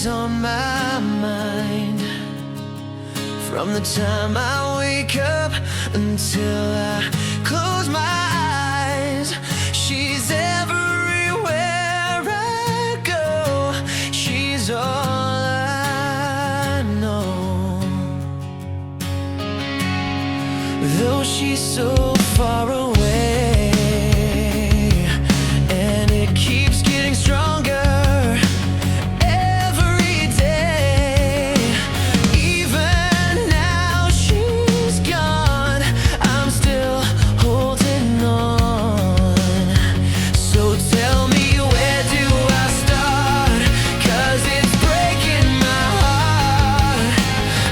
always on my mind. From the time I wake up until I close my eyes, she's everywhere I go. She's all I know. Though she's so far away, and it keeps getting stronger every day. Even now she's gone, I'm still holding on. So tell me, where do I start? 'Cause it's breaking my heart.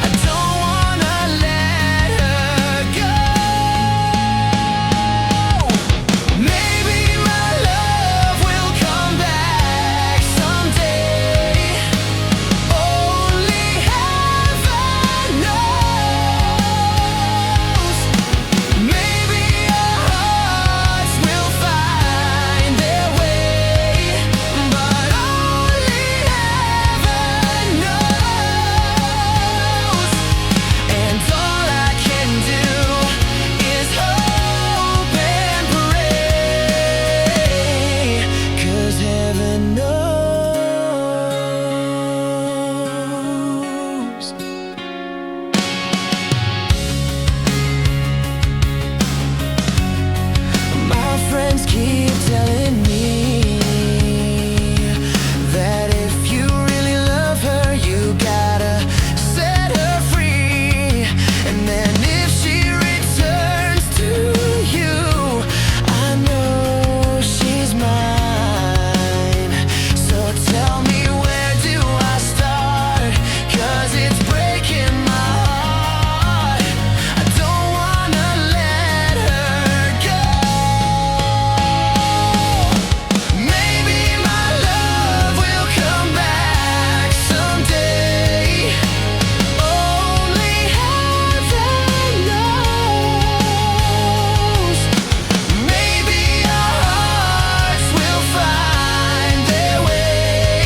I don't wanna let her go. Maybe my love will come back someday. Only heaven knows. Maybe our hearts will find their way, but only heaven knows. And all I can do is hope and pray, 'cause heaven knows. My friends keep telling me that if you really love her, you gotta set her free. And then if she returns to you, I know she's mine. So tell me, where do I start? 'Cause it's breaking my heart. I don't wanna let her go. Maybe my love will come back someday. Only heaven knows. Maybe our hearts will find their way,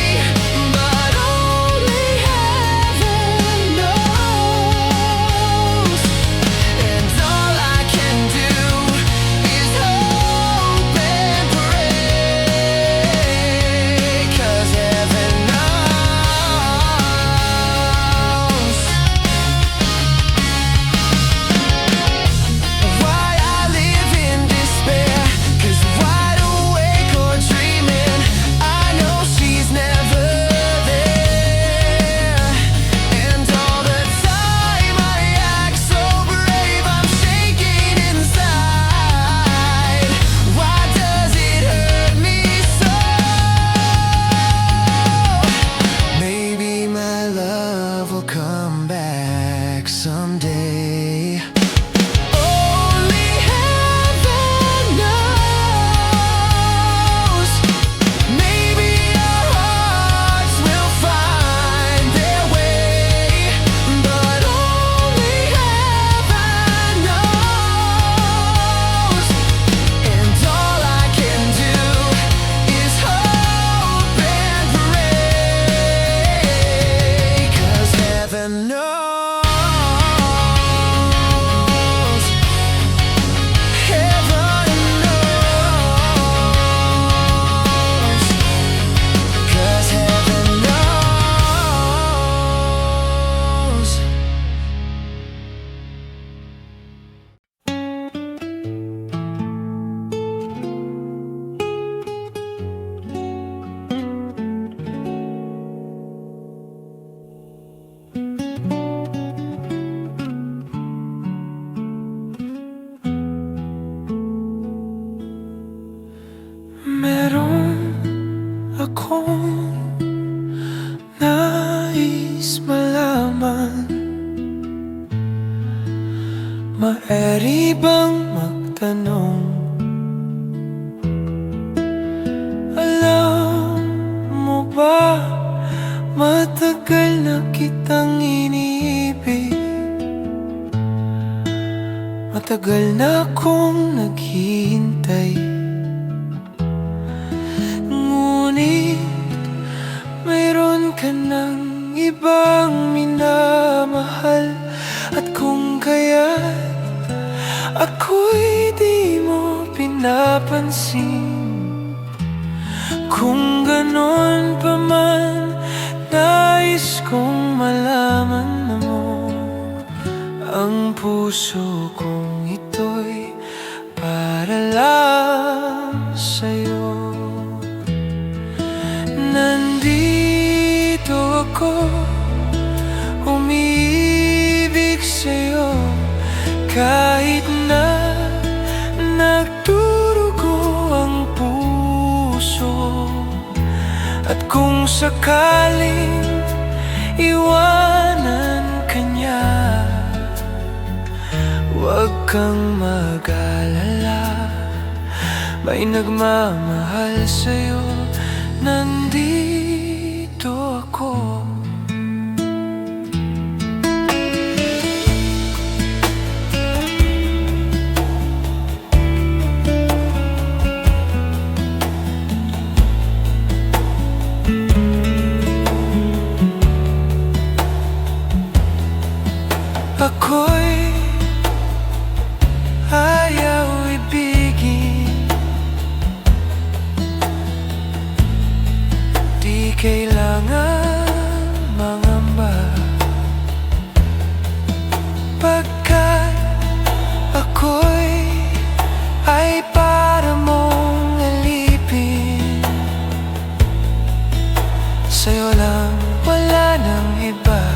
but only heaven knows. And all I can do is hope and pray, 'cause heaven knows. Why I live in despair, 'cause wide awake or dreaming, I know she's never there. And all the time I act so brave, I'm shaking inside. Why does it hurt me so? Maybe my love will come back someday. Only heaven knows. Maybe our hearts will find their way, but only heaven knows. And all I can do is hope and pray, 'cause heaven knows. Heaven knows. 'Cause heaven knows. Meron akong nais malaman. Maaari bang magtanong? Alam mo ba, matagal na kitang iniibig. Matagal na akong naghihintay. Ngunit mayroon ka ng ibang minamahal, at kung kaya't ako'y di mo pinapansin. Kung ganon pa man, nais kong malaman mo ang puso kong ito'y para lang sa'yo. Nandito ako, umiibig sa'yo, kahit na nagdurugo ang puso. At kung sakaling iwanan ka niya, huwag kang mag-alala, may nagmamahal sa'yo. Nandito ako. Ako'y ayaw ibigin, di kailangan mangamba, pagkat ako'y ay para mong alipin. Sa'yo lang, wala nang iba.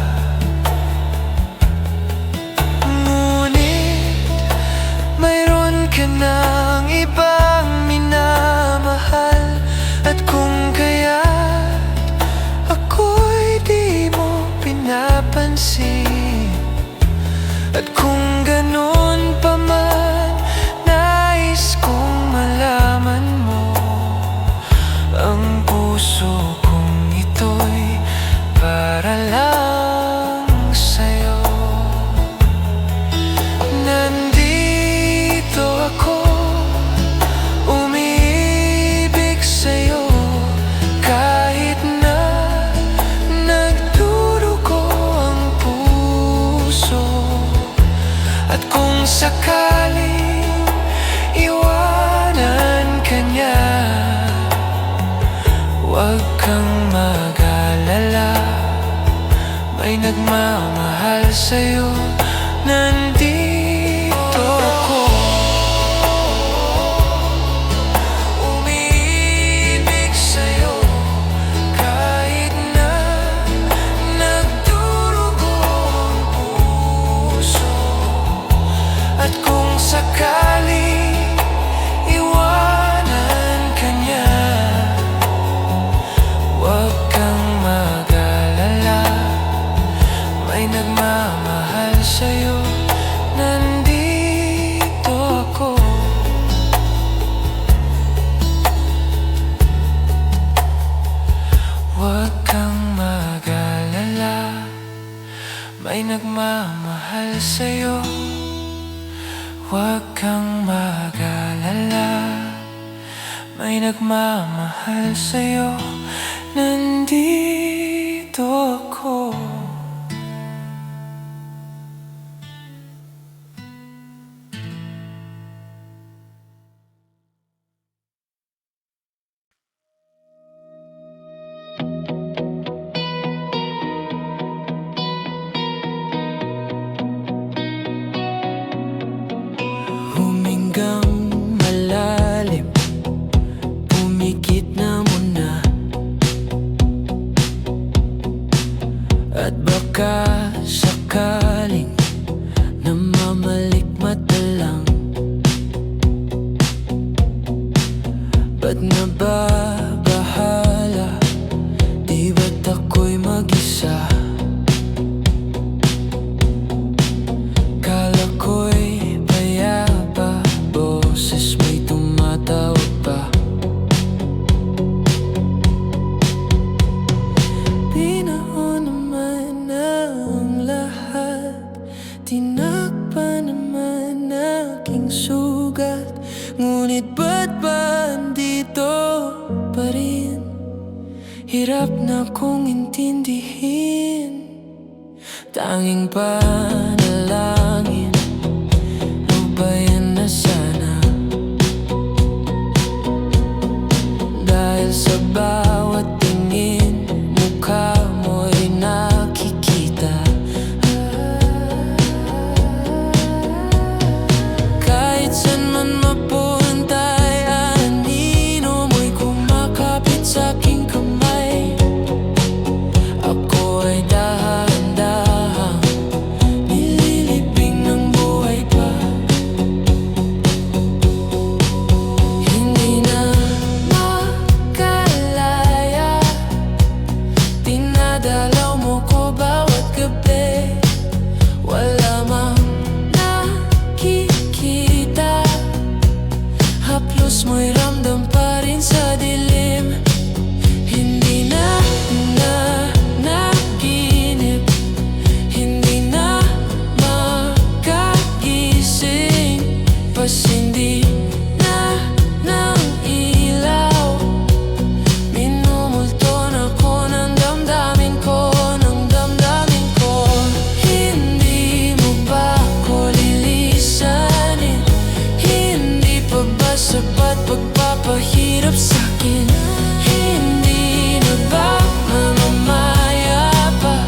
Mayroon ka ng ibang minamahal, at kung kaya't ako'y di mo pinapansin. At kung ganon pa man, nais kong malaman mo ang puso kong ito'y para lang sa'yo. At kung sakaling iwanan ka niya, huwag kang mag-alala, may nagmamahal sa'yo. Nandito ako, umiibig sa'yo, kahit na nagdurugo ang puso. At kung sakaling iwanan ka niya, huwag kang mag-alala, may nagmamahal sa'yo. Nandito ako. Huwag kang mag-alala, may nagmamahal sa'yo. Huwag kang mag-alala, may nagmamahal sa'yo. Nandito ako. Malalim, pumikit na muna, at baka sakaling namamalikmata lang. Ba't nababahala? Di ba't ako'y mag-isa? Kala ko'y payapa, boses may tumatawag pa. Pinahon naman ang lahat, tinakpan naman aking sugat. Ngunit ba't ba andito pa rin? Hirap na kong intindihin, tanging panalangin, lupayan na sana. Dahil sa bawat tingin, mukha mo'y nakikita. Kahit saan man mapunta ay anino mo'y kumakapit sa aking kamay. Ako ay dahan-dahang nililibing ng buhay pa. Hindi na makalaya, dinadalaw mo ko bawat gabi. Wala mang nakikita, haplos mo'y ramdam pa rin sa dilim. Hindi na naginip, hindi na makagising, pasindi na ng ilaw. Minumulto na ko ng damdamin ko, ng damdamin ko. Hindi mo ba ko lilisanin? Hindi pa ba sapat pagpapahirap sa'kin? Hindi na ba mamamaya pa?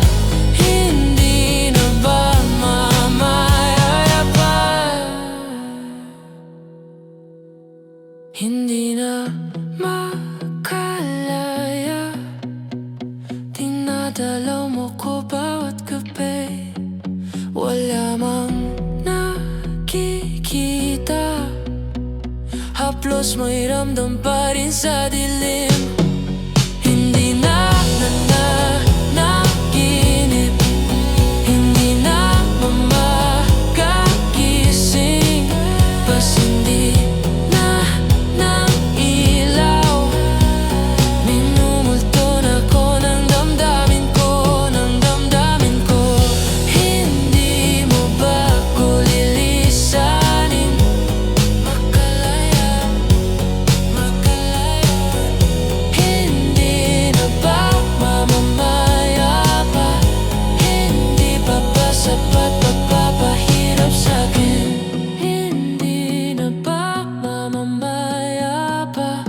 Hindi na ba mamamaya pa? Hindi na makalaya, dinadalaw mo ko bawat gabi. Wala mang nakikita, haplos mo'y ramdam pa rin sa dilim. Hindi na naginip, hindi na makagising, pasindi na ng ilaw. Minumulto na ko ng damdamin ko, ng damdamin ko. Hindi mo ba ko lilisanin? Makalaya, makalaya. Hindi na ba mamamaya pa? Hindi pa ba sapat pagpapahirap sa'kin? Hindi na ba mamamaya pa?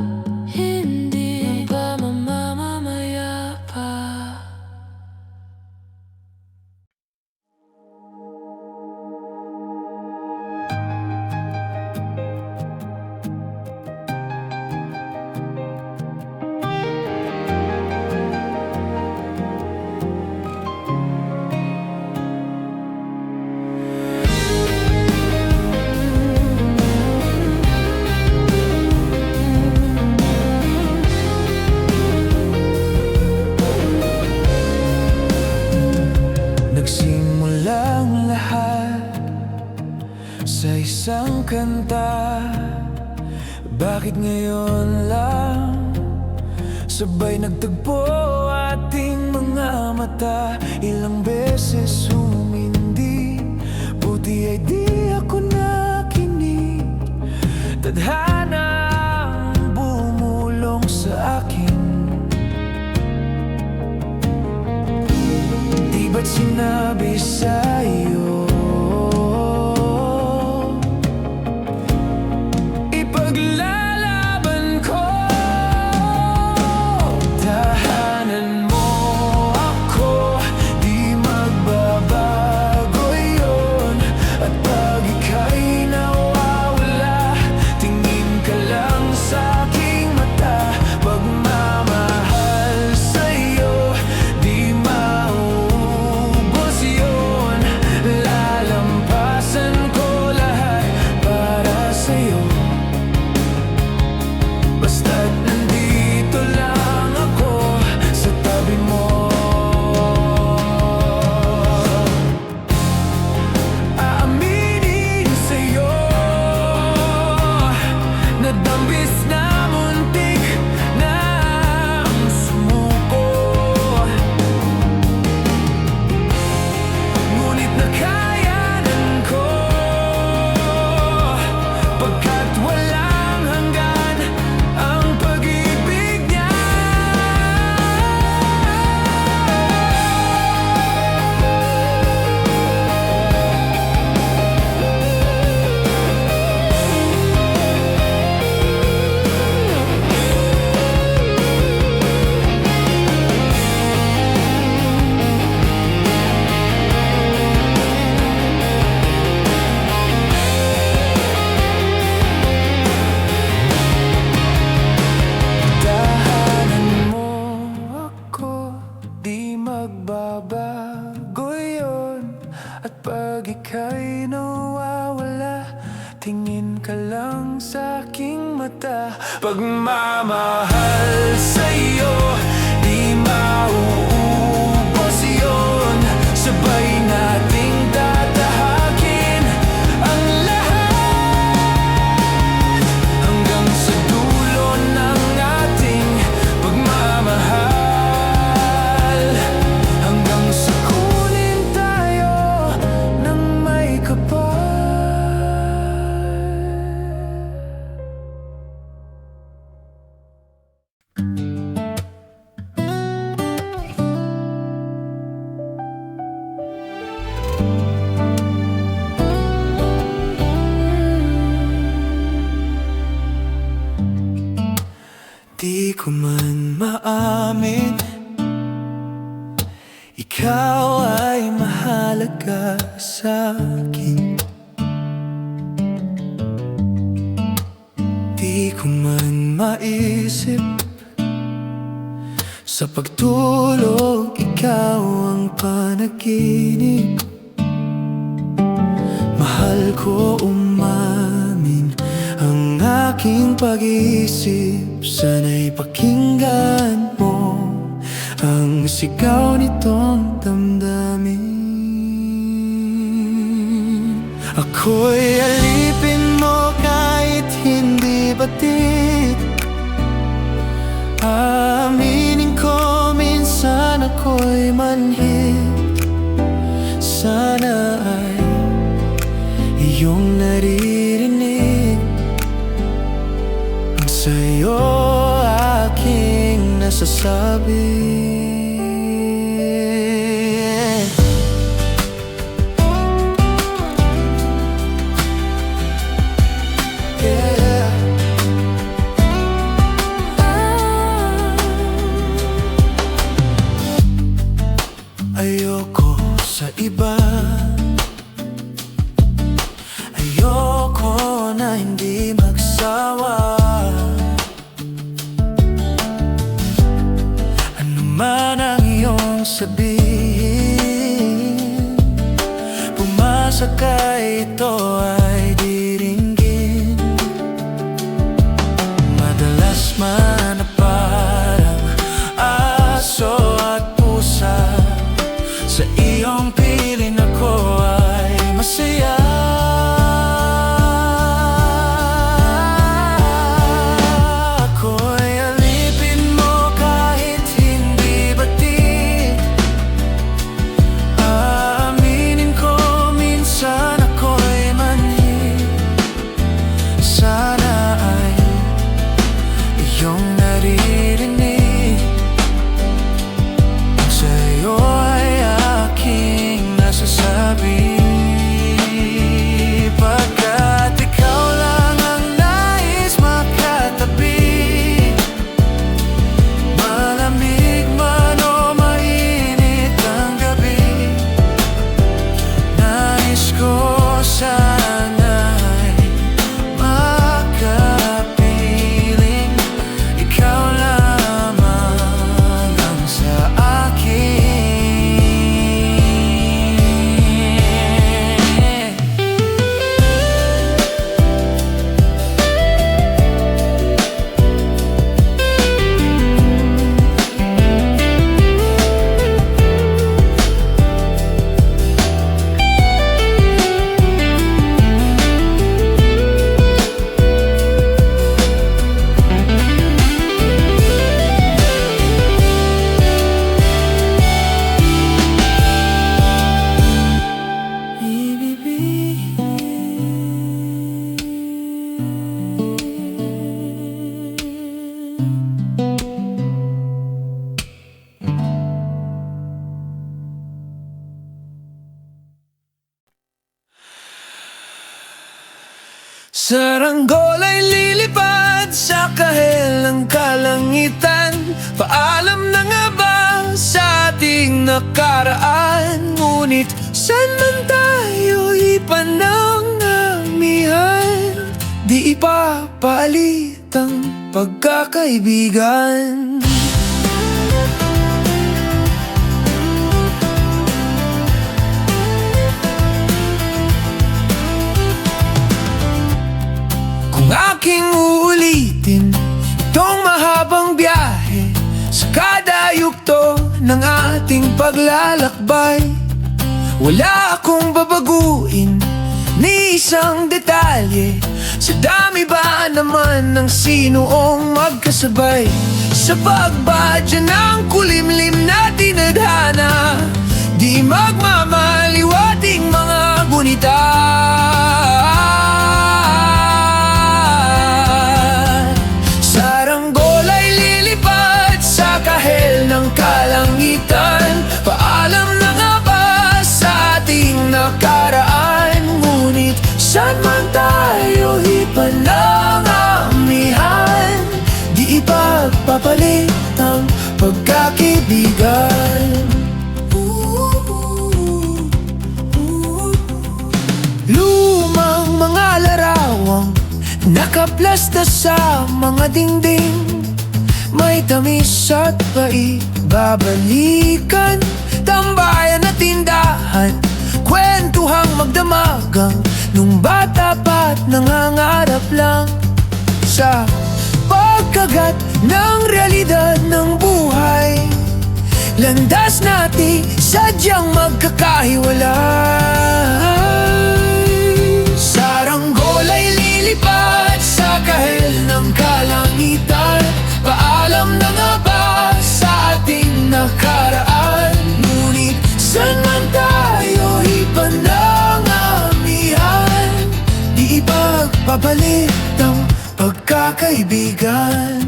Hindi na ba mamamaya pa? Nagsimulang lahat sa isang kanta. Bakit ngayon lang sabay nagtagpo ating mga mata? Ilang beses humindi, buti ay di ako nakinig. Tadhana ang bumulong sa akin. Di ba't sinabi sa'yo ipaglalaban ko? Tahanan mo ako, di magbaba. Kapag ika'y nawawala, tingin ka lang sa aking mata. Pagmamahal sa'yo, di mauubos yun. Sabay nating tatahakin ang lahat, hanggang sa dulo ng ating pagmamahal, hanggang sa kunin tayo ng may kapal. Di ko man maamin, ikaw ay mahalaga sa'kin. Di ko man maisip, sa pagtulog ikaw ang panaginip. Mahal ko umamin ang aking pag-iisip. Sana'y pakinggan mo ang sigaw nitong damdamin. Ako'y alipin mo kahit hindi batid. Aaminin ko minsan ako'y manhid. Sana ay iyong naririnig ang sa'yo aking nasasabi. Ayoko sa iba, ayoko na hindi magsawa. Ano man ang iyong sabihin, pumasa ka, ito ay diringgin. Madalas man na parang aso at pusa, sa iyong piling ako ay masaya. Ako'y alipin mo kahit hindi batid. Aaminin ko minsan ako'y manhid. Sana ay iyong naririnig ang sa'yo ay aking nasasabi. Pagkat ikaw lang ang nais makatabi, malamig man o mainit ang gabi, nais ko sana'y makapiling ikaw lamang ang sa akin. Saranggol ay lilipad sa kahel ng kalangitan. Paalam na nga ba sa ating nakaraan? Ngunit saan man tayo ipanangamihan, di ipapalit ang pagkakaibigan. ng ating paglalakbay. Wala akong babaguin ni isang detalye. Sa dami ba naman ng sinuong magkasabay sa pagbadya ng kulimlim na tinadhana, di magmamaliwating mga gunita. Saranggol ay lilipad sa kahel ng kalangitan. Paalam na nga ba sa ating nakaraan? Ngunit saan man tayo hipan ng amihan, di ipagpapalit ang pagkakaibigan. Lumang mga larawang nakaplasta sa mga dingding, may tamis at babalikan. Tambayan at tindahan, kwentuhang magdamagang nung bata pa't nangangarap lang sa pagkagat ng realidad ng buhay. Landas natin sadyang magkakahiwalay. Saranggol ay lilipad sa kahel ng kalangitan. Paalam na nga ba sa ating nakaraan? Ngunit saan man tayo hipan ng amihan, di ipagpapalit ang pagkakaibigan.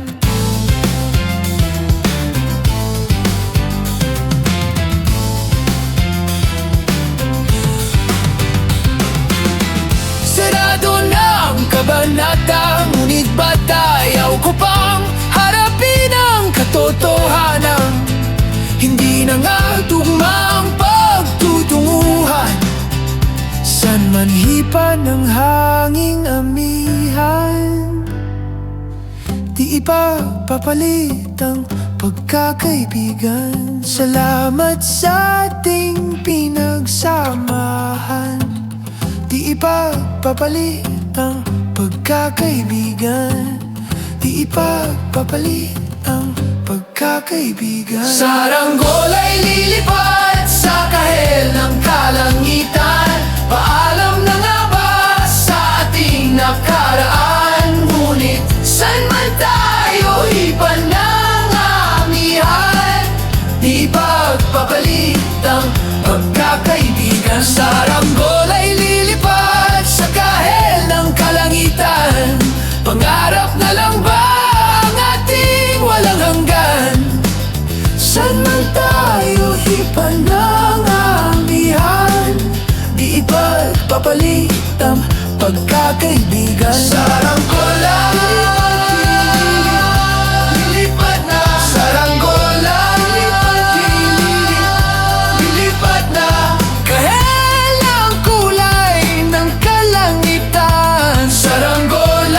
Sarado na ang kabanata, ngunit ba't ayaw ko pang harapin ang katotohanan? Hindi na nga tugma ang pagtutunguhan. San man hipan ng hanging amihan, di ipagpapalit ang pagkakaibigan. Salamat sa ating pinagsamahan, di ipagpapalit ang pagkakaibigan. Di ipagpapalit ang pagkakaibigan. Saranggol ay lilipad sa kahel ng kalangitan. Paalam na nga ba sa ating nakaraan? Ngunit saan man tayo hipan ng amihan, di ipagpapalit ang pagkakaibigan. Saranggol ay lilipad sa kahel ng kalangitan. Pangarap na lang ba ang ating walang hanggan? Saan man tayo hipan ng amihan, di ipagpapalit ang pagkakaibigan. Saranggol lilipad na. Saranggol lilipad na. Kahel ang kulay ng kalangitan. Saranggol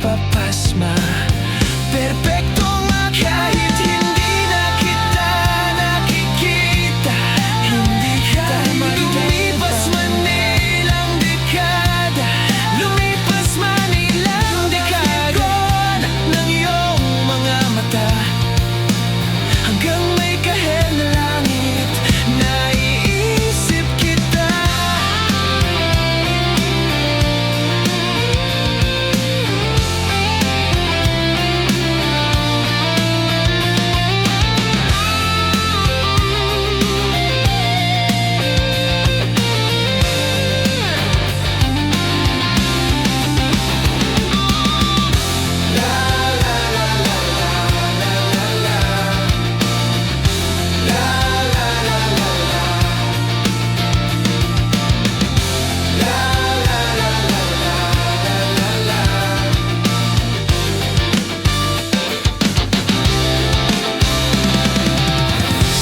napapasma. Perpekto nga kahit hindi na kita nakikita. Hindi ka lumipas man ilang dekada, lumipas man ilang dekada ng iyong mga mata, hanggang may kahel na langit, naiisip kita.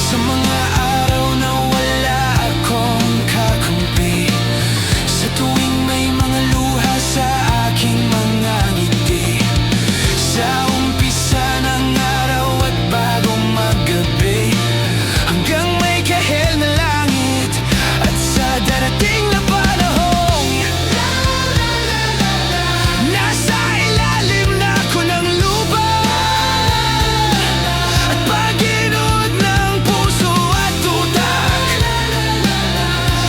Sa mga araw na wala akong kakampi, sa tuwing may mga luha sa aking mga ngiti, sa umpisa ng araw at bagong maggabi, hanggang may kahel na langit, at sa darating na panahong nasa ilalim na ako ng lupa, at paginood ng puso at utak,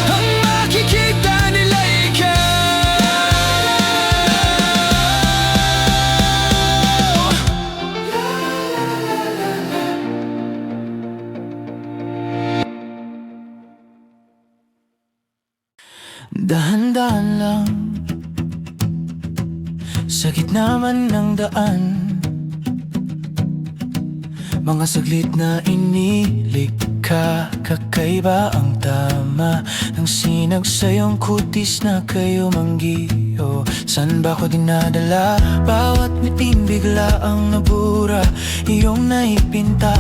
ang makikita nila ikaw. Dahan-dahan lang, sa gitna man ng daan, mga saglit na inilig ka, kakaiba ang tama ng sinag sa iyong kutis na kayo manggiyo. San ba ko dinadala? Bawat miting bigla ang nabura, iyong naipinta.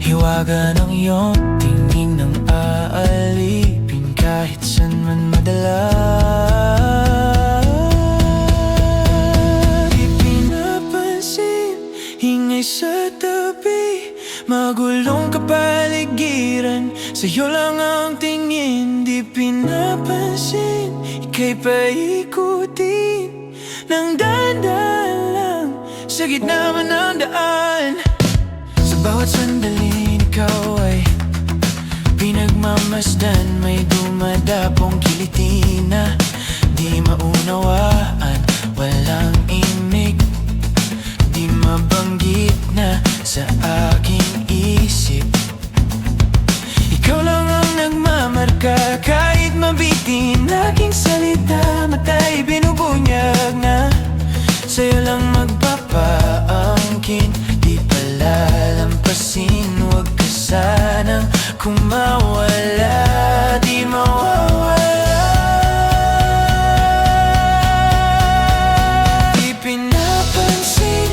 Hiwaga ng iyong tingin ng aalipin, kahit san man madala. Di pinapansin, ingay sa tabi, magulong kapaligiran, sa'yo lang ang tingin. Di pinapansin, ika'y paikutin ng dahan-dahan lang, sa gitna man ng daan. Sa bawat sandaling ikaw ay pinagmamasdan, may dumadapong kiliti na di maunawaan, walang imig, di mabanggit na sa aking isip. Ikaw lang ang nagmamarka, kahit mabitin aking salita, mata'y binubunyag na, sa'yo lang magpapaangkin. Di palalampasin, huwag ka sanang kumawala, di mawawala. Di pinapansin,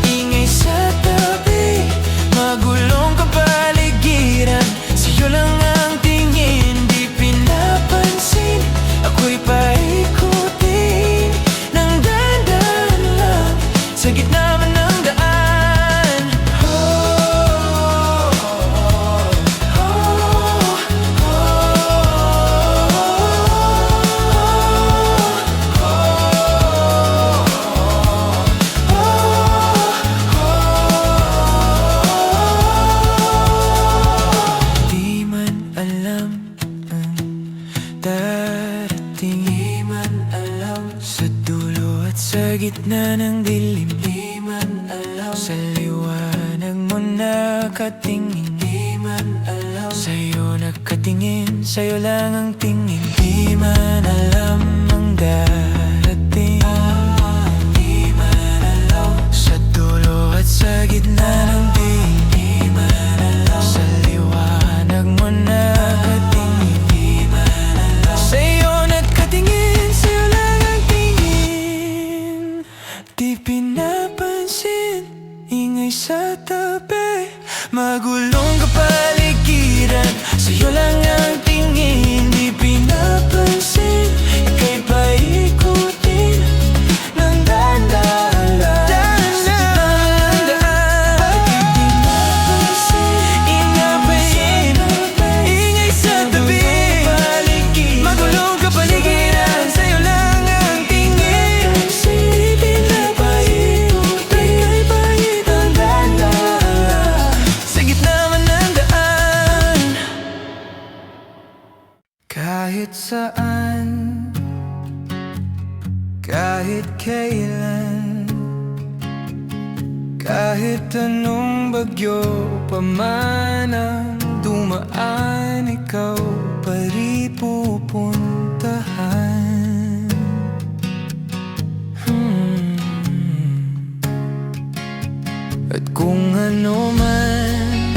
ingay sa tabi, magulong kapaligiran, sa'yo lang ang tingin. Di pinapansin, ako'y paikutin ng dahan-dahan lang, sa gitna man ng daan. Di man alam ang darating, di man alam sa dulo at sa gitna ng dilim, di man alam sa liwanag mo nakatingin, di man alam sa'yo nakatingin, sa'yo lang ang tingin. Di man alam ang darating, di man alam sa dulo at sa gitna ng dilim, di man alam sa liwanag mo nakatingin, di man alam sa'yo nakatingin, sa'yo lang ang tingin. Di pinapansin, ingay sa tabi, magulong kapaligiran, sa'yo lang ang tingin. Di pinapansin, kahit kailan, kahit anong bagyo pa man ang dumaan, ikaw pa rin pupuntahan. At kung ano man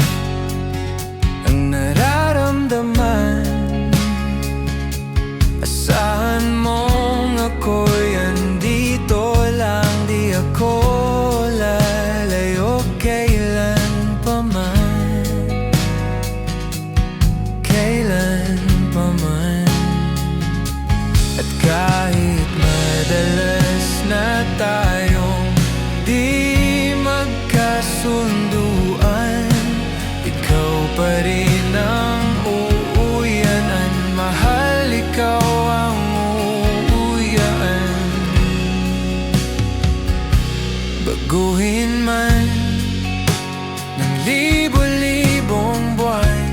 ang nararamdaman, asahan mong ako'y andito lang, di ako lalayo kailan pa man, kailan pa man. At kahit madalas na tayong di magkasunduan, ikaw pa rin ang uuyanan. Mahal, ikaw ang uuyanan. Baguhin man ng libo-libong buwan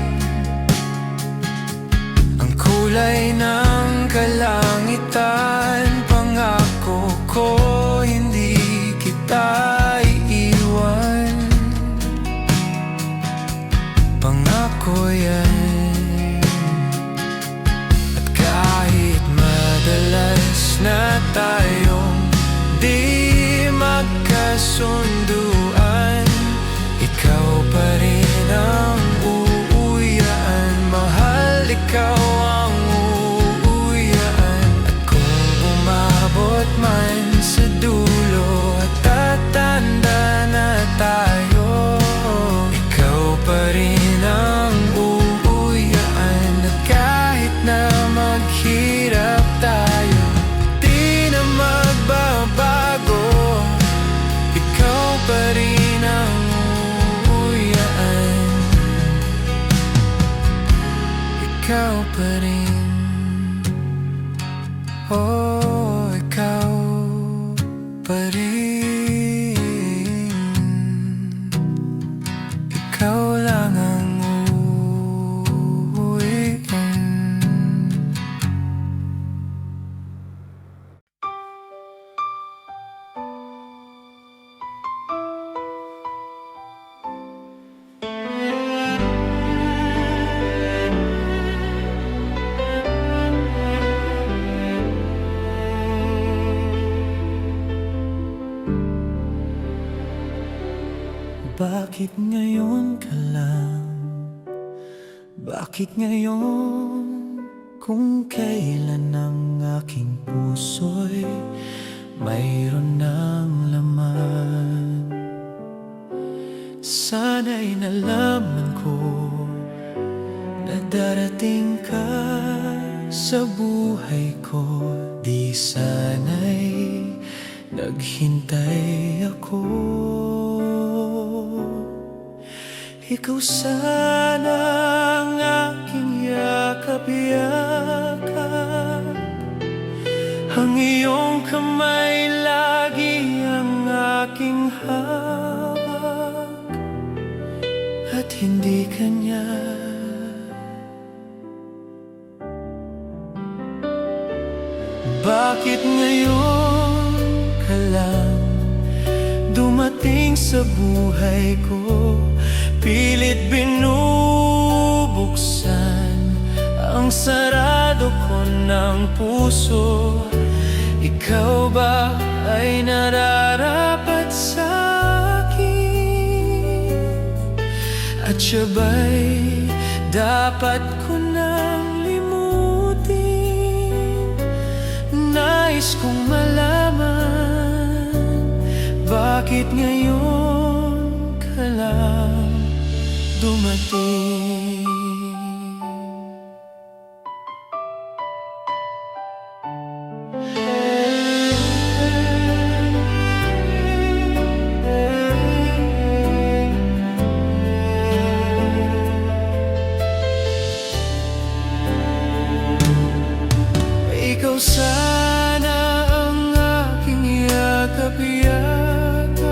ang kulay ng kalangitan, pangako ko hindi kita iiwan. Pangako yan. At kahit madalas na tayong di magkasunduan, ikaw pa rin ang uuyanan. Mahal, ikaw ang uuyanan. At kung umabot man sa dulo at tatanda na tayo, ikaw pa rin ang uuyanan. At kahit na maghirap tayo, di na magbabago, ikaw pa rin ang uuyanan. Ikaw pa rin, oh, ikaw pa rin. Ikaw lang ang uuwiin. Bakit ngayon ka lang? Bakit ngayon? Kung kailan ang aking puso'y mayroon ng laman. Sana'y nalaman ko na darating ka sa buhay ko. Di sana'y naghintay ako. Ikaw sana ang aking yakap-yakap, ang iyong kamay lagi ang aking hawak, at hindi kanya. Bakit ngayon ka lang dumating sa buhay ko? Pilit binubuksan ang sarado ko ng puso. Ikaw ba ay nararapat sa akin? At siya ba'y dapat ko nang limutin? Nais kong malaman, bakit ngayon ka lang dumating? Ikaw sana ang aking yakap-yakap,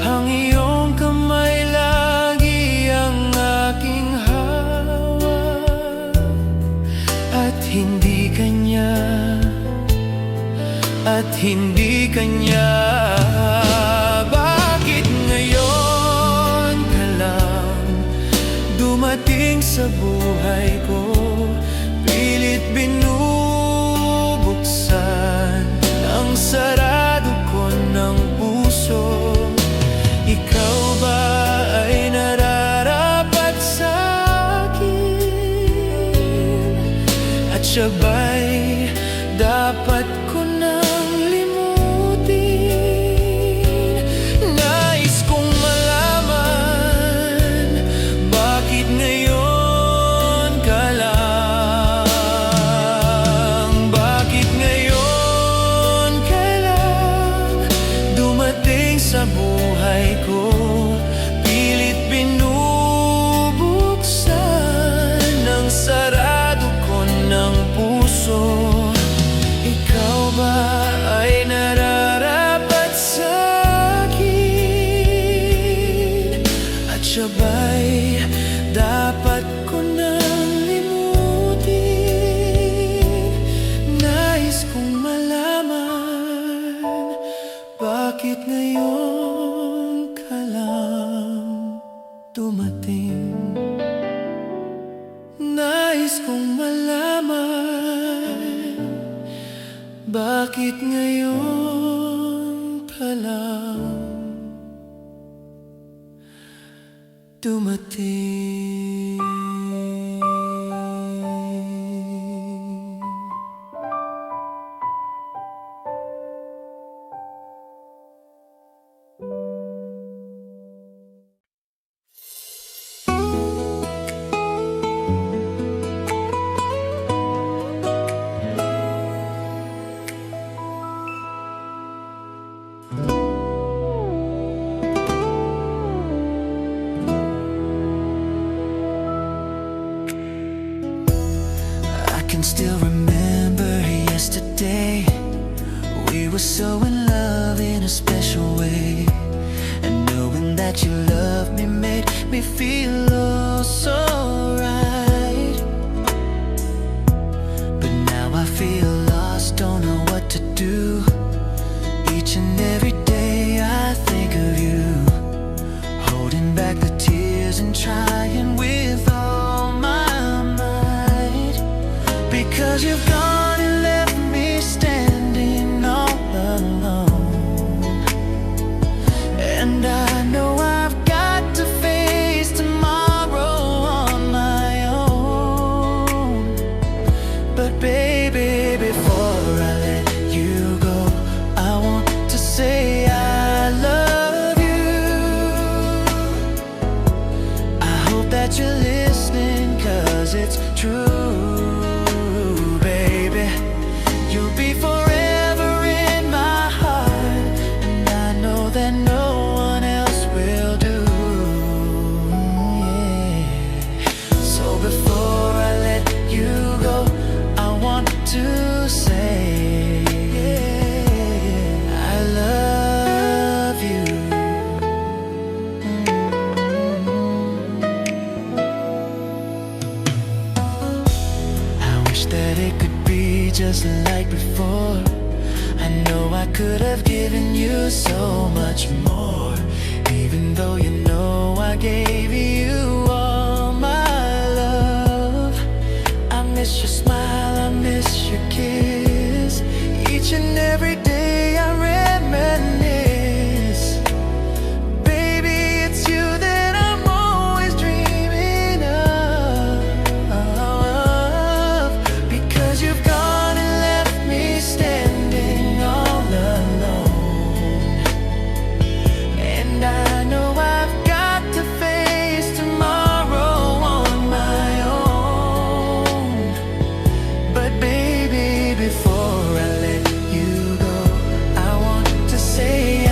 ang iyong kamay lagi ang aking hawak, at hindi kanya. at hindi kanya. Bakit ngayon ka lang dumating sa buhay ko? Pilit binubuksan ang sarado ko ng puso. Ikaw ba ay nararapat sa akin? At siya ba'y dapat ko nang limutin? Nais kong malaman, bakit ngayon ka lang? Bakit ngayon ka lang dumating sa buhay ko? Pilit binubuksan ang sarado ko ng puso. Ikaw ba ay nararapat sa akin? At siya ba'y dapat ko nang limutin? Nais kong malaman, bakit ngayon ka lang dumating? Nais kong malaman, bakit ngayon ka lang dumating? I can still remember yesterday. We were so in love in a special way, and knowing that you loved me made me feel oh so right. But now I feel lost, don't know what to do. Each and every day I think of you, holding back the tears and trying with all my might. Because you've gone and left me standing all alone, and I know I've got to face tomorrow on my own. But baby, before I let you go, I want to say I love you. I hope that you're listening, 'cause it's true. You'll be forever in my heart, and I know that no one else will do. Yeah. So before I let you go, I want to say I love you. I wish that it could be just like before. I know I could have given you so much more, even though you know I gave you all my love. I miss your smile, I miss your kiss. Each and every day I reminisce. Baby, it's you that I'm always dreaming of. Because you've gone and left me standing all alone, and I know I've got to face tomorrow on my own. But baby, before I let you go, I want to say I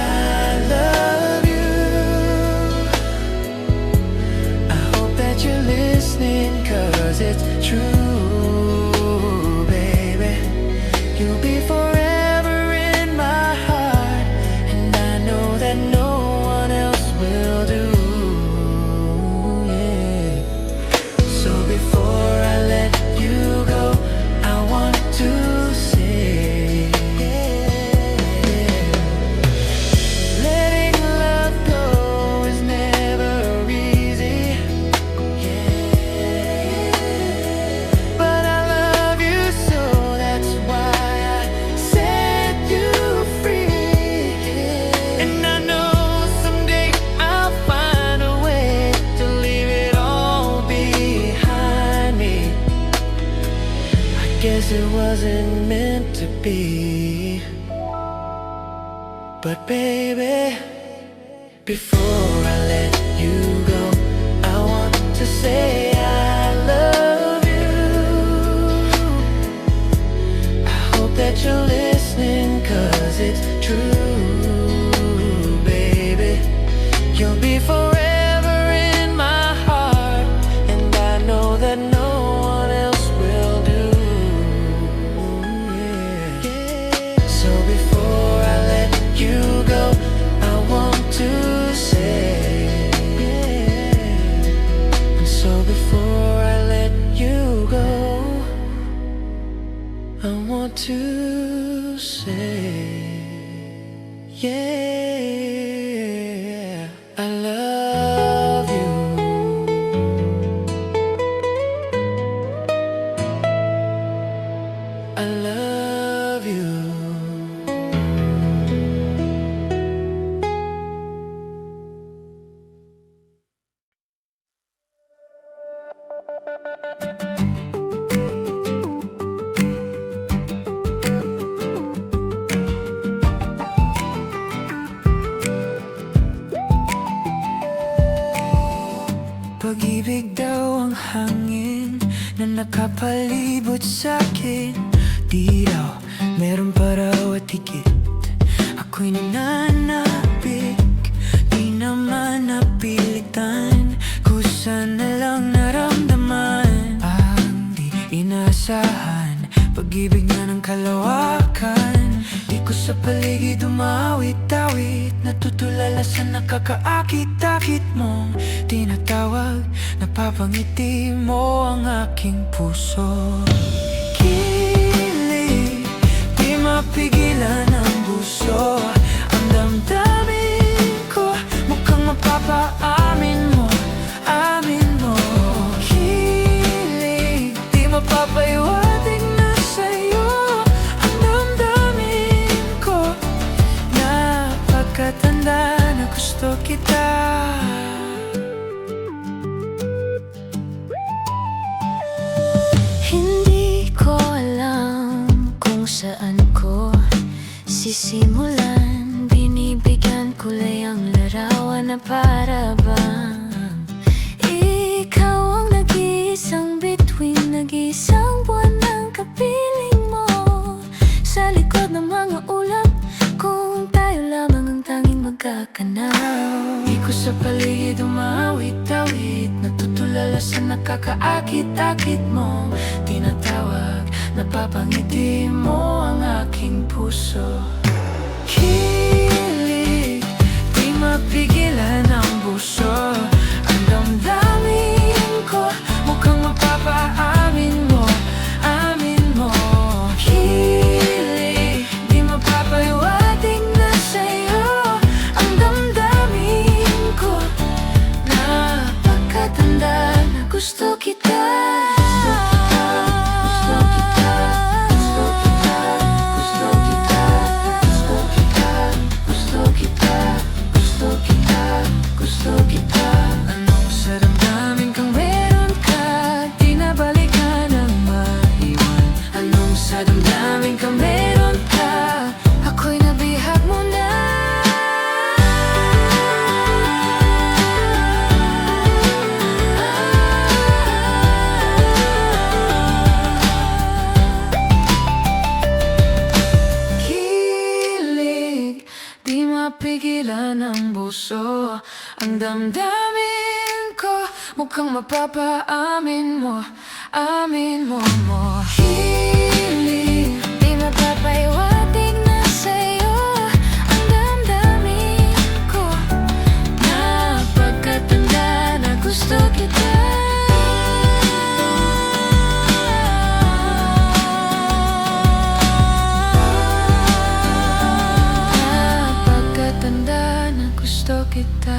love you. I hope that you're listening, 'cause it's true, baby. You'll be forever in my heart, and I know that no one else will do. Yeah. So before I let you go, I want to say guess it wasn't meant to be. But baby, before I let you go, I want to say I love you. I hope that you're listening, 'cause it's true, baby. You'll be forever in my heart, and I know that no one else will do. Yeah. So before I let you go, I want to say, yeah. And so before I let you go, I want to say, yeah, I love you. I love you. Pag-ibig daw ang hangin na nakapalibot sa'kin. Di raw, meron pa raw at higit. Ako'y nananabik, di naman napilitan. Kusa na lang naramdaman ang di inaasahan. Pag-ibig na ng kalawakan, di ko sa paligid umawit-awit. Natutulala sa nakakaakit-akit mong tinatawag. Napapangiti mo ang aking puso. Kilig, di mapigilan ang buso. Ang damdamin ko, mukhang mapapaamin mo, amin mo. Kilig, di mapapaiwatig na sa'yo. Ang damdamin ko, napagkatanda na gusto kita. Hindi ko alam kung saan ko sisimulan. Binibigyan kulay ang larawan na para bang ikaw ang nag-iisang bituin, nag-iisang buwan ng kapiling mo. Sa likod ng mga ulap, kung tayo lamang ang tanging magkakanaw. Di ko sa paligid umawit-awit. Natutulala sa nakakaakit-akit mo tinatawag. Napapangiti mo ang aking puso. Kilig, di mapigilan ang buso. Ang damdamin ko, mukhang mapapaamin mo, amin mo. Kilig, di mapapaiwatig na sa'yo. Ang damdamin ko, napagkatanda na gusto kita. Anong sa damdamin kang meron ka, di na balikan ang maiwan. Anong sa damdamin kang meron ka, ako'y nabihag mo na. Kilig, di mapigilan ang buso. Ang damdamin ko, mukhang mapapaamin mo, amin mo. Kilig, di mapapaiwatig na sa'yo. Ang damdamin ko, napagkatanda na gusto kita. Napagkatanda na gusto kita.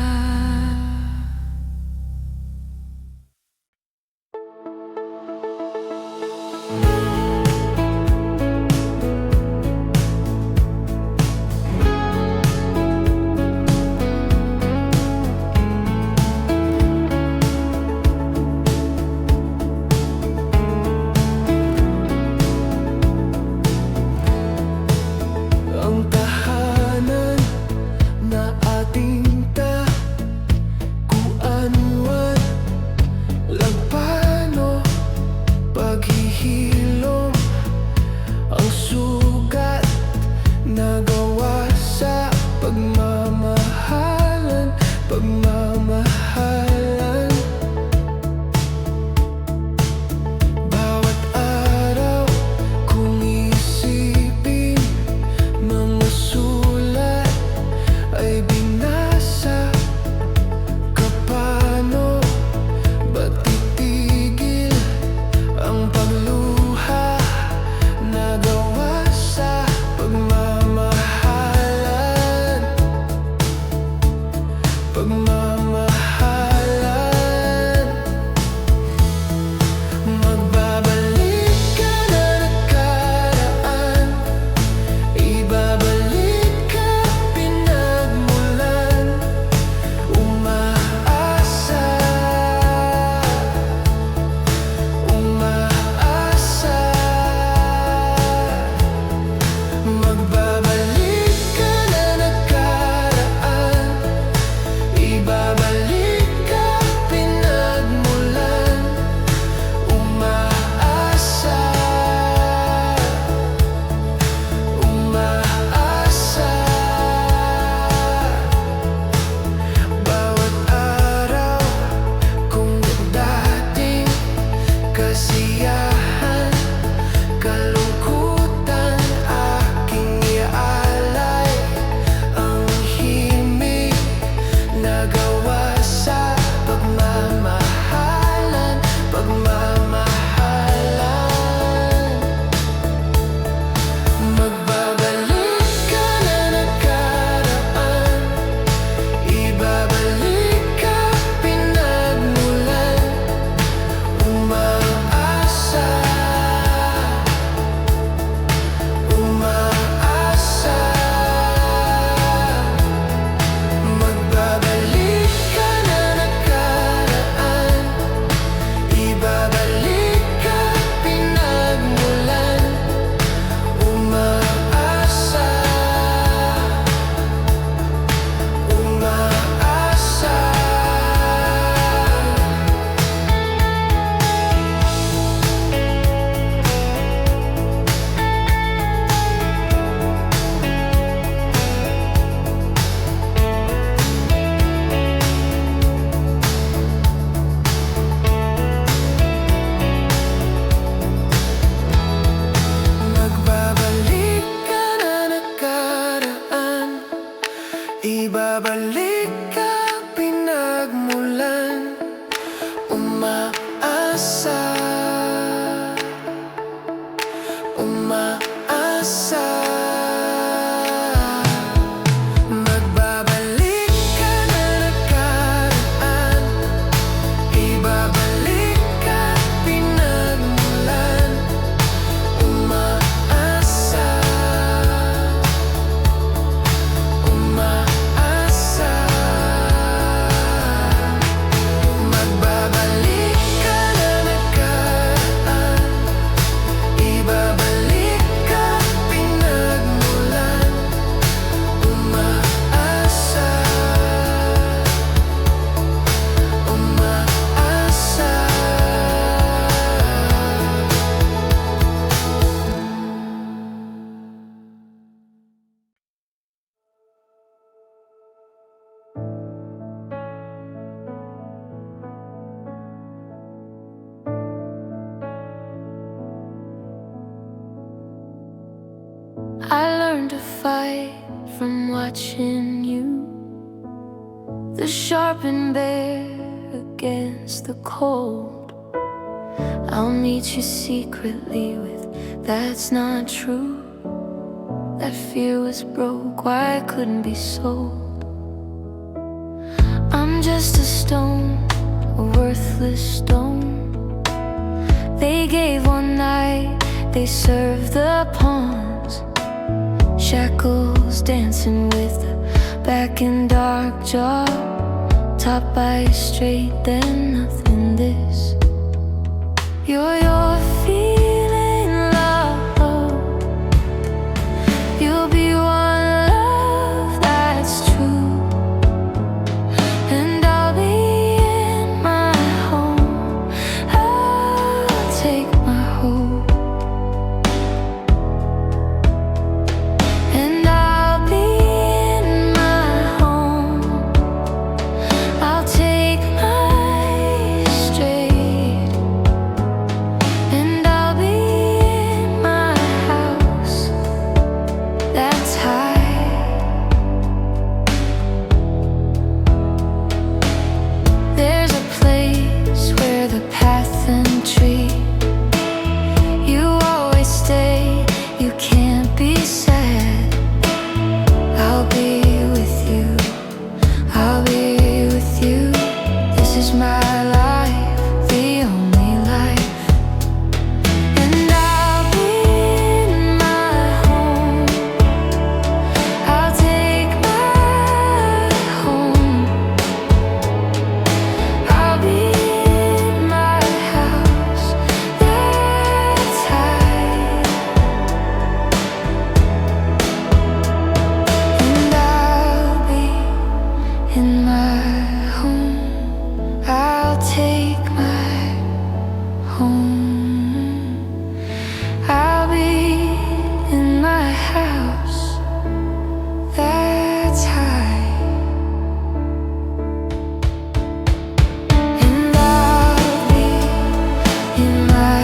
I learned to fight from watching you, the sharp and bare against the cold. I'll meet you secretly with "that's not true." That fear was broke, why I couldn't be sold. I'm just a stone, a worthless stone. They gave one night, they served the pawns. Shackles dancing with the back and dark jaw, topped by a straight, then nothing this. You're feeling love. You'll be one love that's true, and I'll be in my home. I'll take my home, and I'll be in my home. I'll take my straight, and I'll be in my house that's high. There's a place where the path and tree, you always stay, you can't be sad. I'll be with you, I'll be with you. This is my life, the only life. And I'll be in my home. I'll take my home. I'll be in my house that's high. And I'll be in my home. I'll take my home. I'll be in my house that's high. And I'll be in my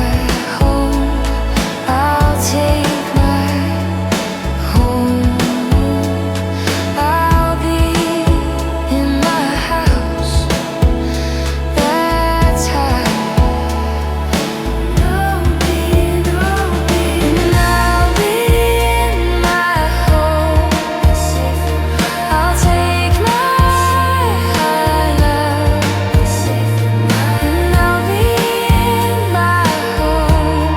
home. I'll take my home. I'll be in my house that's high. And I'll be in my home. I'll take my love, and I'll be in my home.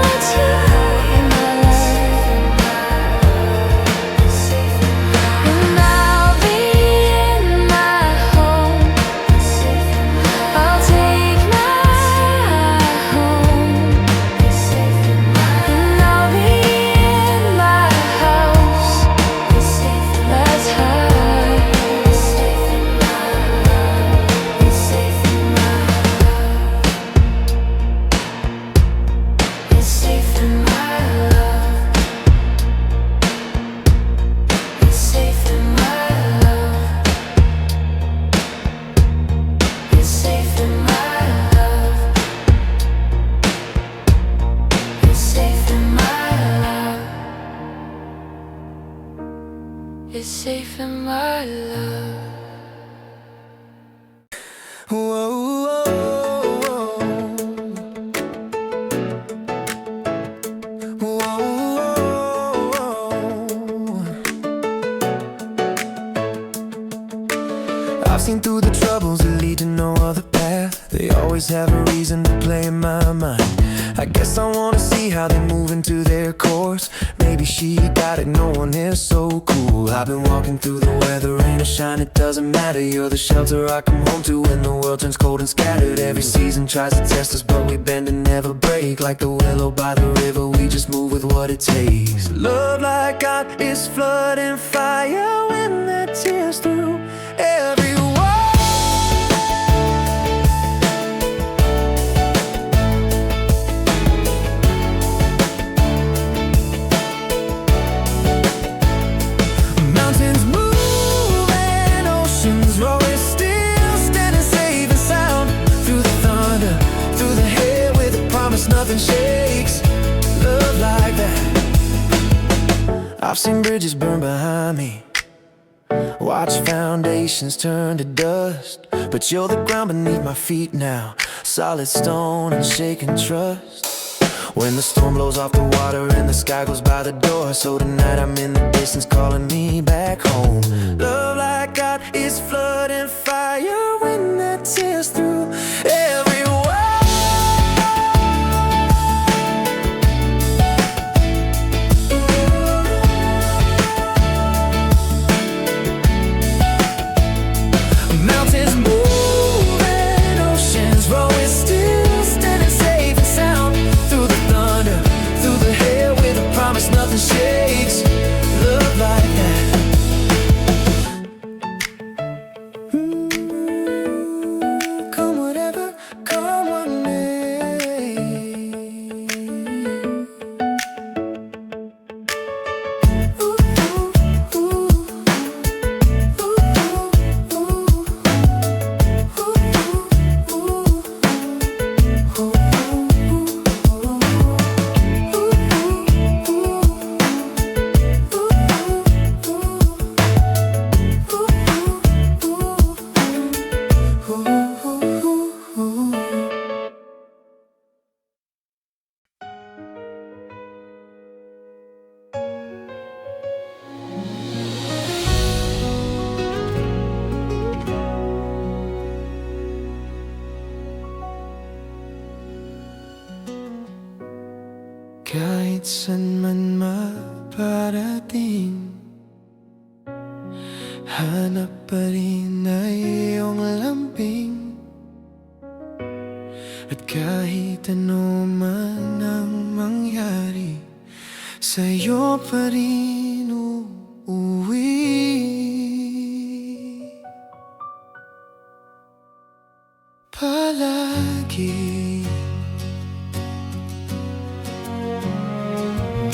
I'll take my and I'll be in my home. I'll take my home, and I'll be in my house that's high. It's safe in my love. It's safe in my love. It's safe in my love. It's safe in my love. It's safe in my love. It's safe in my love. Whoa, I've seen through the troubles that lead to no other path. They always have a reason to play in my mind. I guess I wanna see how they move into their course. Maybe she got it, no one is so cool. I've been walking through the weather, rain or shine, it doesn't matter. You're the shelter I come home to when the world turns cold and scattered. Every season tries to test us, but we bend and never break. Like the willow by the river, we just move with what it takes. Love like God is flooding fire when the tears through every wall. Mountains move and oceans roar, we're still standing safe and sound. Through the thunder, through the hail, with a promise nothing shakes. Love like that I've seen bridges burn behind me, watch foundations turn to dust. But you're the ground beneath my feet now, solid stone and shaking trust. When the storm blows off the water and the sky goes by the door, so tonight I'm in the distance calling me back home. Love like God is flooding fire when that tears through every wall. Mountains moving, oceans rolling, still standing safe and sound through the thunder, through the hail, with a promise nothing shakes. Love like that. Come whatever, come what may. Kahit san man maparating, hanap pa rin na iyong lambing. At kahit ano man ang mangyari, sa'yo pa rin uuwi. Palagi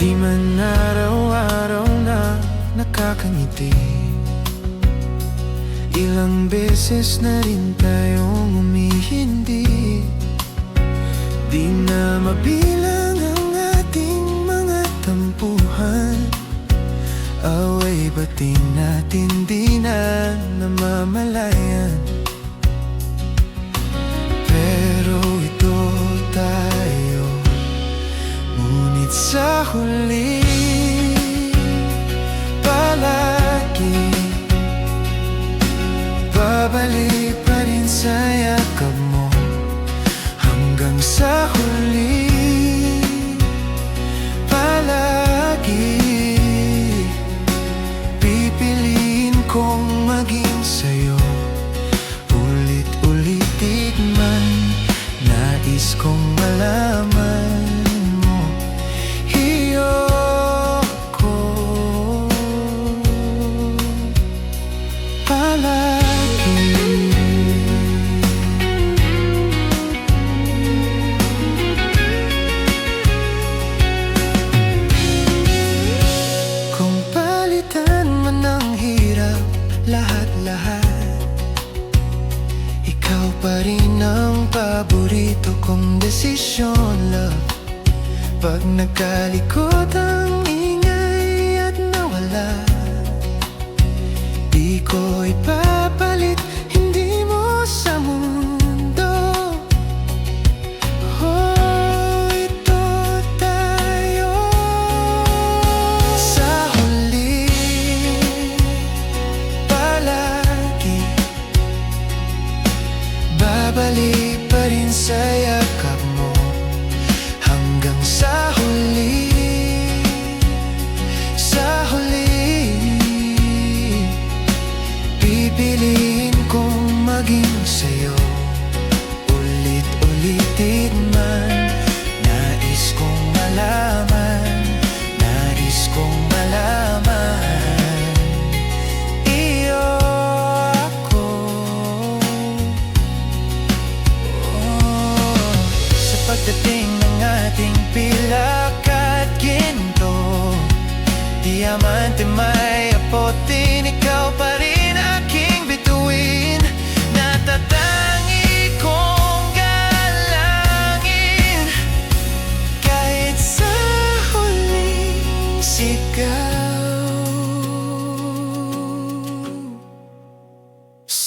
di man araw-araw na nakakangiti, ilang beses na rin tayong umihindi. Di na mabilang ang ating mga tampuhan, away bating natin di na namamalayan. Pero ito tayo, ngunit sa huli palagi babalik pa rin sa yakap mo. Hanggang sa huli palagi pipiliin kong maging sa'yo. Ulit-ulitin man nais kong malaman mo, iyoko palagi. Kung palitan man ang hirap, lahat-lahat, ikaw pa rin ang paborito kong desisyon, love. Pag nagkalikot ang ingay at nawala, di ko ipapalit, hindi mo sa mundo. Oh, ito tayo. Sa huli palagi babalik pa rin sa yakap mo. Hanggang sa huli, sa huli pipiliin kong maging sa'yo.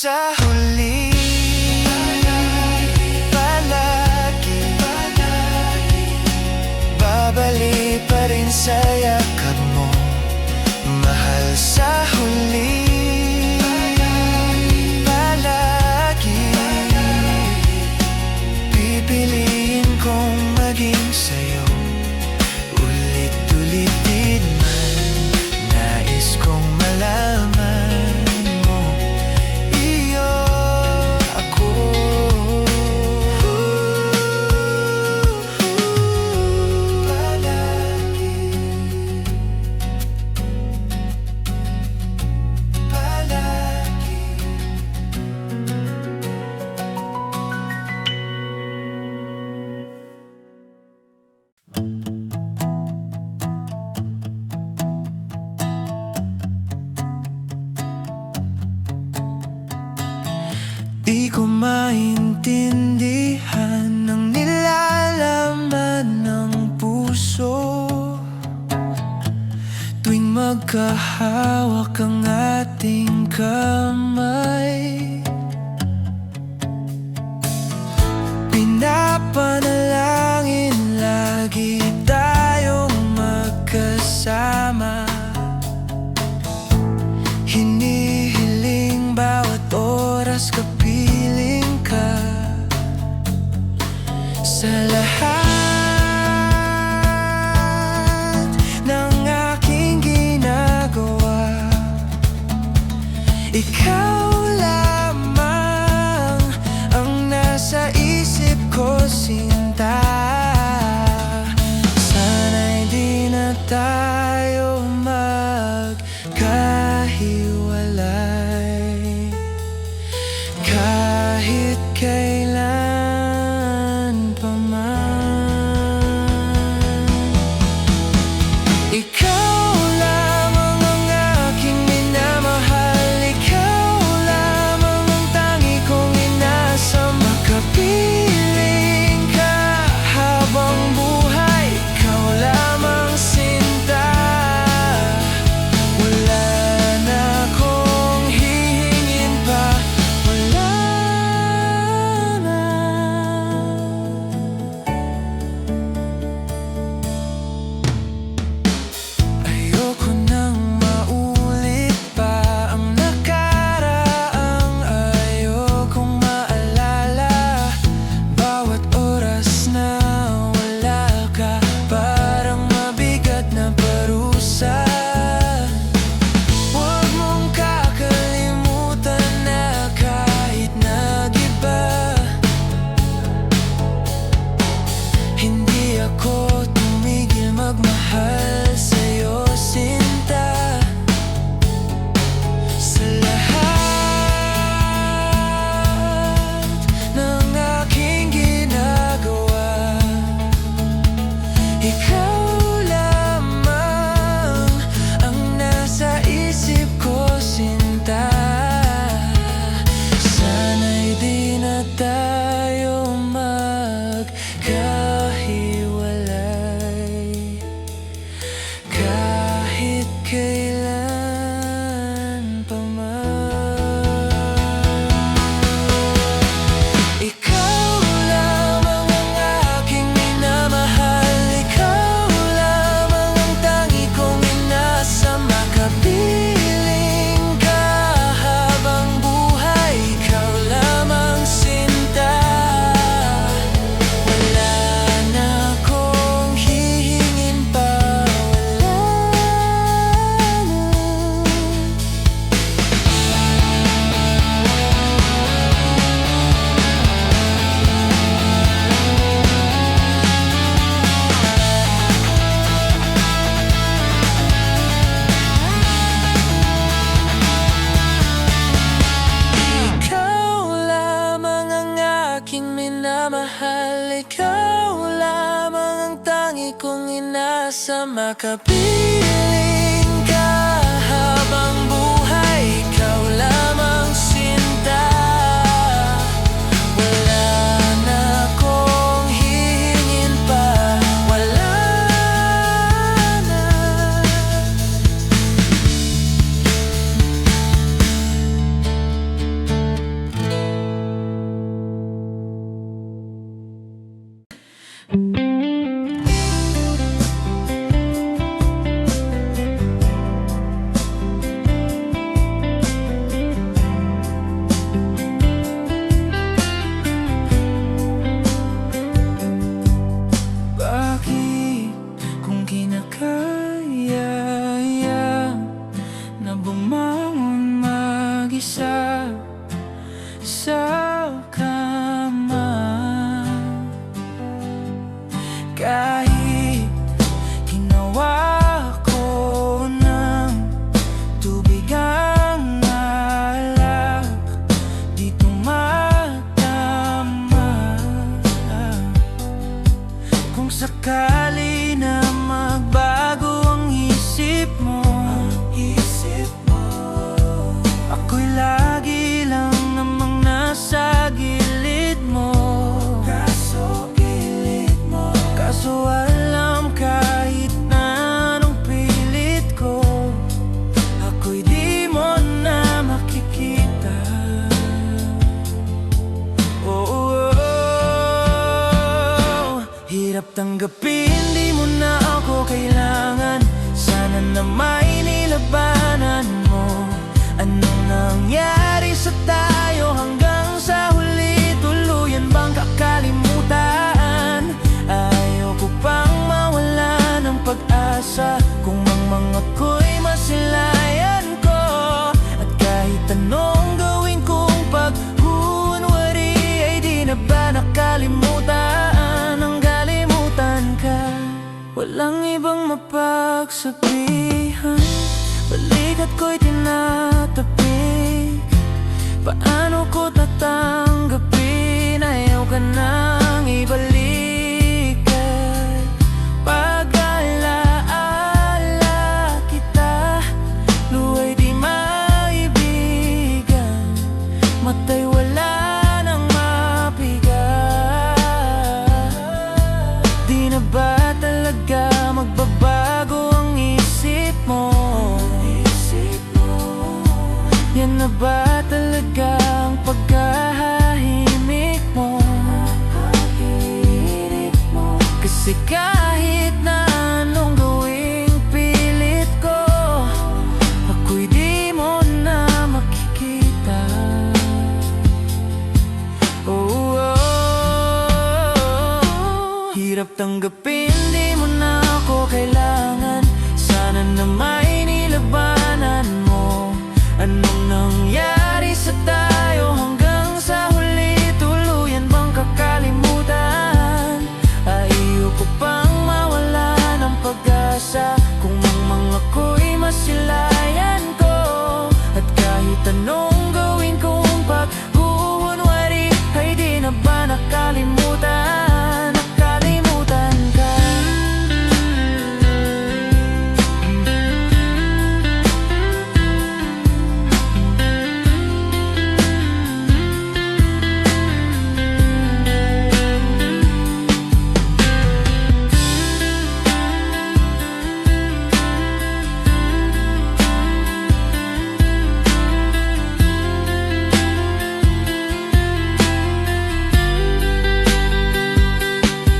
sa huli. Palagi babalik pa rin sa yakap mo, mahal sa huli. Palagi pipiliin kong maging sa'yo, ulit-ulitin man. Nais kong malaman mo, iyo ako. Palagi, palagi. Di ko maintindihan ang nilalaman ng puso tuwing magkahawak ang ating kamay. Pinapanalangin lagi tayong magkasama, hinihiling bawat oras kapiling ka. Sa lahat ng aking ginagawa, ikaw lamang ang nasa isip ko, sinta. Sana'y di na tayo magkahiwalay kahit kailan pa man. Ikaw lamang ang aking minamahal, ikaw lamang ang tangi kong inasa. Makapiling ka habang buhay, ikaw lamang sinta. Wala na akong hihingin pa, wala na. Ayoko nang maulit pa ang nakaraang ayokong maalala. Bawat oras na wala ka, parang mabigat na parusa. Huwag mong kakalimutan na kahit nag-iba, hindi ako tumigil magmahal sa'yo, sinta. Sa lahat ng aking ginagawa, ikaw lamang ang nasa isip ko, sinta. Sana'y di na tayo magkahiwalay kahit kailan pa man. Ikaw lamang ang aking minamahal, ikaw lamang ang tangi kong inasa. Makapiling ka habang buhay, ikaw lamang sinta. Wala na akong hihingin pa, wala na. Ikaw lamang ang aking minamahal, ikaw lamang ang tangi kong inasa. Makapiling ka habang buhay, ikaw lamang sinta. Wala na akong hihingin pa, wala na. pag-asa kung ang mga ko'y masilayan ko. At kahit anong gawin kong paghuhunwari, ay di na ba nakalimutan ang kalimutan ka? Walang ibang mapagsabihan, balikat ko'y tinatapik. Paano ko tatanggapin? Ayaw ka nang ibalik at pag-alaala kita, luwa'y di maibigan, mata'y wala nang mapigat. Di na ba talaga magbabago ang isip mo? Yan na ba talaga ang pagkahahimik mo? Kasi kahit na anong gawing pilit ko, ako'y di mo na makikita. Oh, oh, oh. Hirap tanggapin, di mo na ako kailangan. Sana na may nilabanan mo. Anong nangyari sa tayo hanggang sa huli? Tuluyan bang kakalimutan? Ayoko pang mawala ng pag-asa kung ang mga ko'y masilayan ko. At kahit anong gawin kong paghuhunwari, ay di na ba nakalimutan? Nakalimutan ka.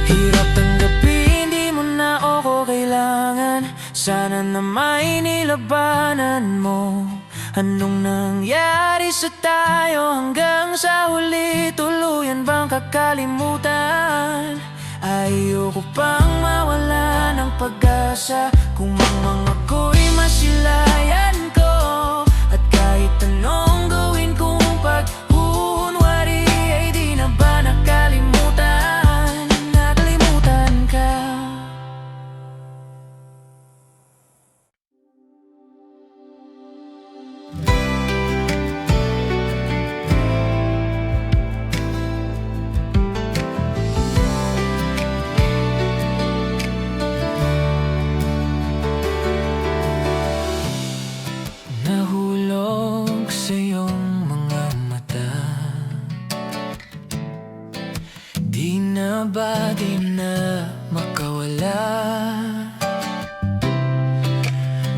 Hirap tanggapin, di mo na ako kailangan. Sana na may nilabanan mo. Anong nangyari sa tayo hanggang sa huli? Tuluyan bang kakalimutan? Ayoko pang mawala ng pag-asa kung ang mga ko'y masilayan ko. At kahit anong gawin kong paghuhunwari, ay di na ba nakalimutan? Nakalimutan ka. Nahulog sa iyong mga mata. Di na ba, di na makawala?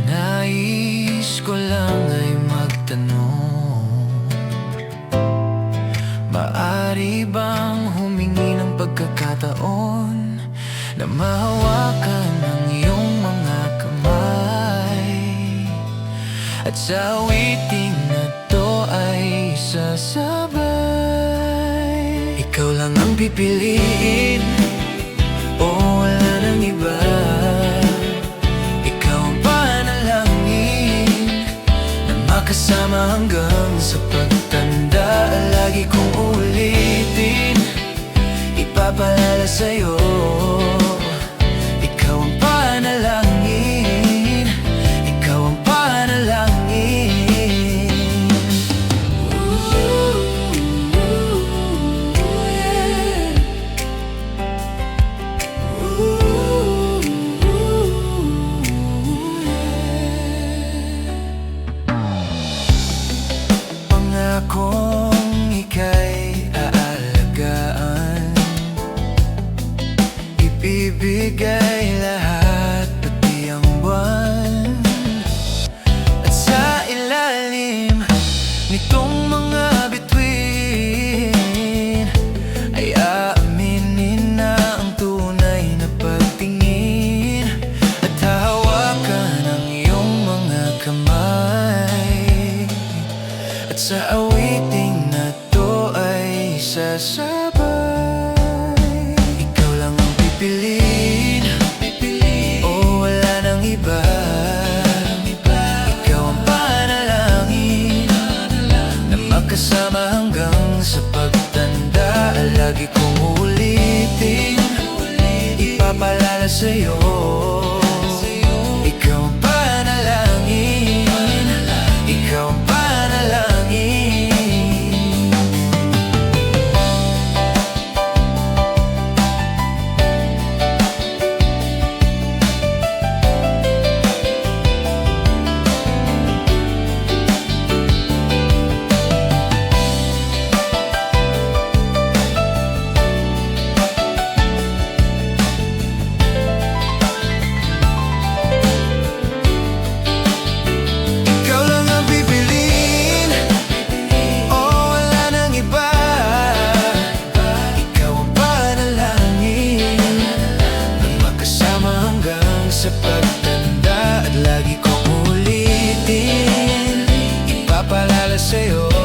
Nais ko lang ay magtanong, maari bang humingi ng pagkakataon na mahawakan ang iyong mga kamay? At sa awiting na to ay sasabay. Ikaw lang ang pipiliin, o wala nang iba. Ikaw ang panalangin na makasama hanggang sa pagtanda. Lagi kong ulitin, ipapaalala sa'yo. Ikaw ang panalangin, ikaw ang panalangin. Pangakong ika'y aalagaan, ibibigay lahat pati ang buwan. At sa ilalim nitong mga bituin, ay aaminin na ang tunay na pagtingin. At hahawakan ang iyong mga kamay. At sa awiting na to ay sasabay. Ikaw lang ang pipiliin, o wala nang sa'yo. Ikaw ang panalangin, ikaw ang panalangin. Ikaw lang ang pipiliin, oh wala nang iba. Ikaw ang panalangin, na makasama hanggang sa pagtanda. At lagi kong ulitin, ipapalala sa'yo.